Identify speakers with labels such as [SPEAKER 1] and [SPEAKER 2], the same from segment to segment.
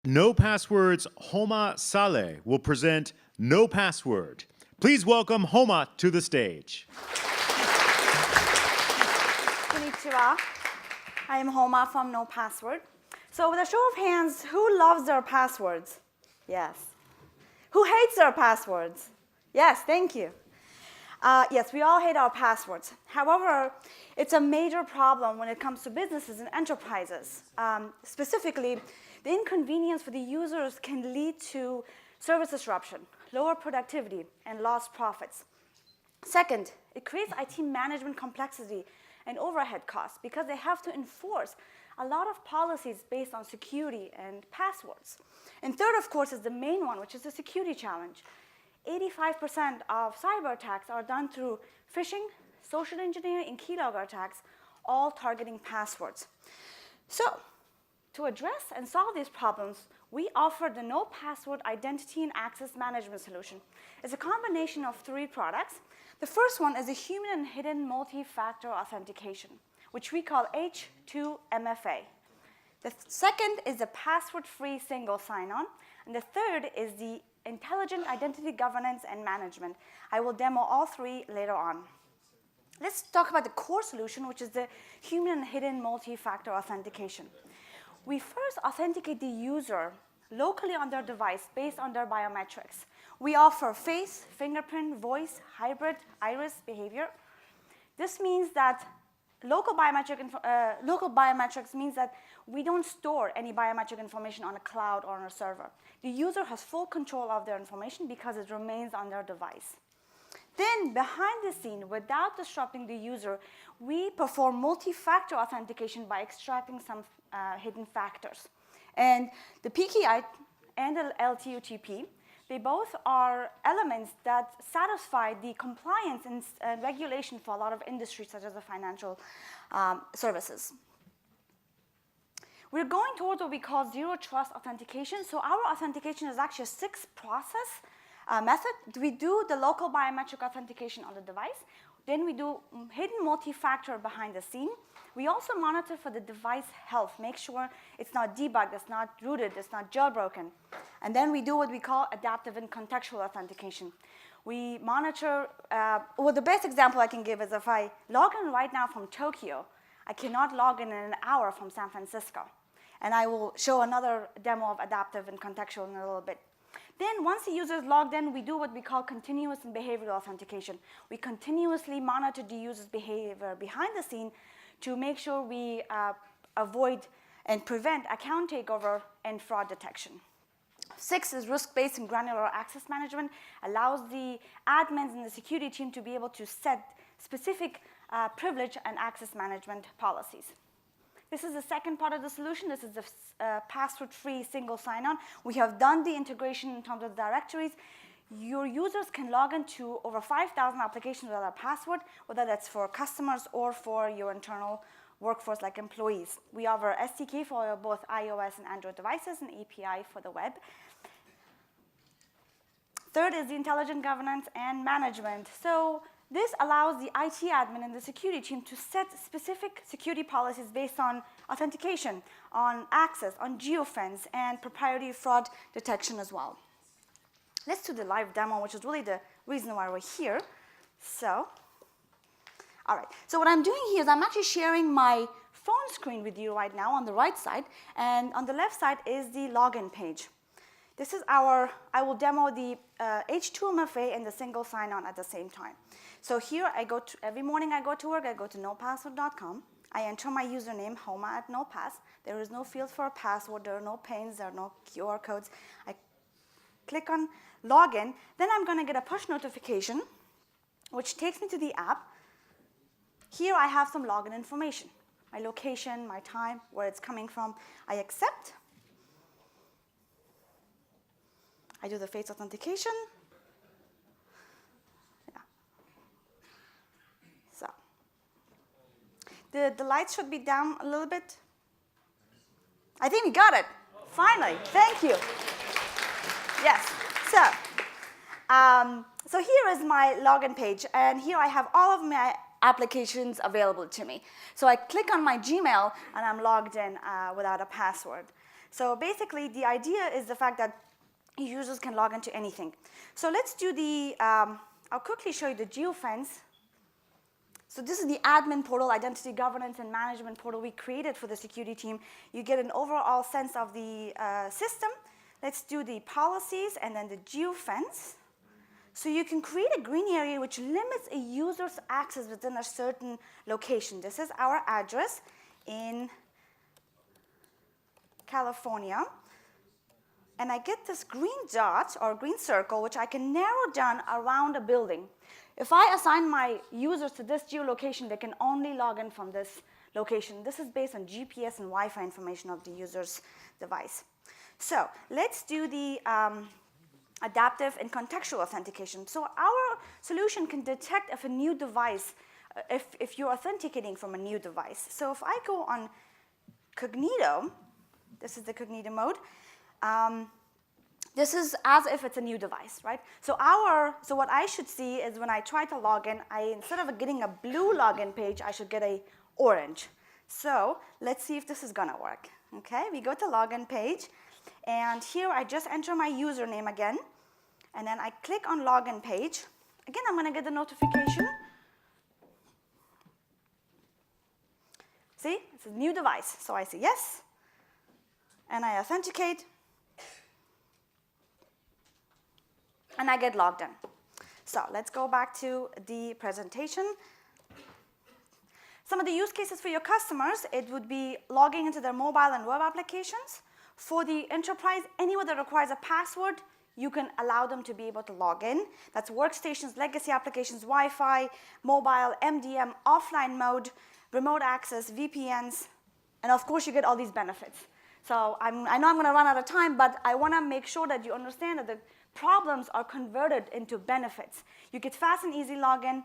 [SPEAKER 1] NoPassword's Homa Saleh will present NoPassword. Please welcome Homa to the stage.
[SPEAKER 2] Konnichiwa. I am Homa from NoPassword. So with a show of hands, who loves their passwords? Yes. Who hates their passwords? Yes, thank you. Yes, we all hate our passwords. However, it's a major problem when it comes to businesses and enterprises. Specifically, the inconvenience for the users can lead to service disruption, lower productivity, and lost profits. Second, it creates IT management complexity and overhead costs because they have to enforce a lot of policies based on security and passwords. And third, of course, is the main one, which is the security challenge. 85% of cyber attacks are done through phishing, social engineering, and keylogger attacks, all targeting passwords. So, to address and solve these problems, we offer the NoPassword Identity and Access Management Solution. It's a combination of 3 products. The first one is a human and hidden multi-factor authentication, which we call H2MFA. The second is the password-free single sign-on. And the third is the intelligent identity governance and management. I will demo all 3 later on. Let's talk about the core solution, which is the human and hidden multi-factor authentication. We first authenticate the user locally on their device based on their biometrics. We offer face, fingerprint, voice, hybrid, iris behavior. This means that local biometrics means that we don't store any biometric information on a cloud or on a server. The user has full control of their information because it remains on their device. Then, behind the scene, without disrupting the user, we perform multi-factor authentication by extracting some hidden factors. And the PKI and the LTUTP, they both are elements that satisfy the compliance and regulation for a lot of industries, such as the financial services. We're going towards what we call zero trust authentication. So our authentication is actually a 6-process method. We do the local biometric authentication on the device. Then we do hidden multi-factor behind the scene. We also monitor for the device health, make sure it's not debugged, it's not rooted, it's not jailbroken. And then we do what we call adaptive and contextual authentication. We monitor, well, the best example I can give is if I log in right now from Tokyo, I cannot log in an hour from San Francisco. And I will show another demo of adaptive and contextual in a little bit. Then once the user is logged in, we do what we call continuous and behavioral authentication. We continuously monitor the user's behavior behind the scene to make sure we avoid and prevent account takeover and fraud detection. 6 is risk-based and granular access management, allows the admins and the security team to be able to set specific privilege and access management policies. This is the second part of the solution. This is the password-free single sign-on. We have done the integration in terms of directories. Your users can log into over 5,000 applications without a password, whether that's for customers or for your internal workforce like employees. We offer SDK for both iOS and Android devices and API for the web. Third is the intelligent governance and management. So this allows the IT admin and the security team to set specific security policies based on authentication, on access, on geofence, and proprietary fraud detection as well. Let's do the live demo, which is really the reason why we're here. So, all right. So what I'm doing here is I'm actually sharing my phone screen with you right now on the right side, and on the left side is the login page. This is I will demo the H2MFA and the single sign-on at the same time. So here every morning I go to work, I go to nopassword.com. I enter my username, Homa at NoPass. There is no field for a password, there are no pins, there are no QR codes. I click on login, then I'm gonna get a push notification, which takes me to the app. Here I have some login information, my location, my time, where it's coming from. I accept. I do the face authentication. Yeah. So the lights should be down a little bit. I think we got it. Finally, thank you. Yes. So here is my login page, and here I have all of my applications available to me. So I click on my Gmail, and I'm logged in without a password. So basically, the idea is the fact that users can log into anything. So let's do the, I'll quickly show you the geofence. So this is the admin portal, identity governance and management portal we created for the security team. You get an overall sense of the system. Let's do the policies and then the geofence. So you can create a green area which limits a user's access within a certain location. This is our address in California. And I get this green dot or green circle, which I can narrow down around a building. If I assign my users to this geolocation, they can only log in from this location. This is based on GPS and Wi-Fi information of the user's device. So let's do the adaptive and contextual authentication. So our solution can detect if a new device, if you're authenticating from a new device. So if I go on Cognito, this is the Cognito mode, this is as if it's a new device, right? So what I should see is when I try to log in, instead of getting a blue login page, I should get a orange. So let's see if this is gonna work. Okay, we go to login page, and here I just enter my username again, and then I click on login page. Again, I'm gonna get the notification. See, it's a new device. So I say yes, and I authenticate, and I get logged in. So let's go back to the presentation. Some of the use cases for your customers, it would be logging into their mobile and web applications. For the enterprise, anyone that requires a password, you can allow them to be able to log in. That's workstations, legacy applications, Wi-Fi, mobile, MDM, offline mode, remote access, VPNs, and of course you get all these benefits. So I know I'm going to run out of time, but I want to make sure that you understand that the problems are converted into benefits. You get fast and easy login,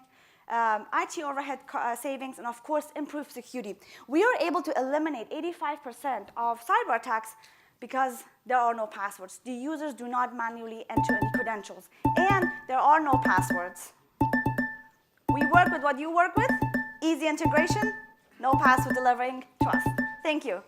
[SPEAKER 2] IT overhead savings, and of course improved security. We are able to eliminate 85% of cyber attacks because there are no passwords. The users do not manually enter any credentials, and there are no passwords. We work with what you work with, easy integration, no password delivering trust. Thank you.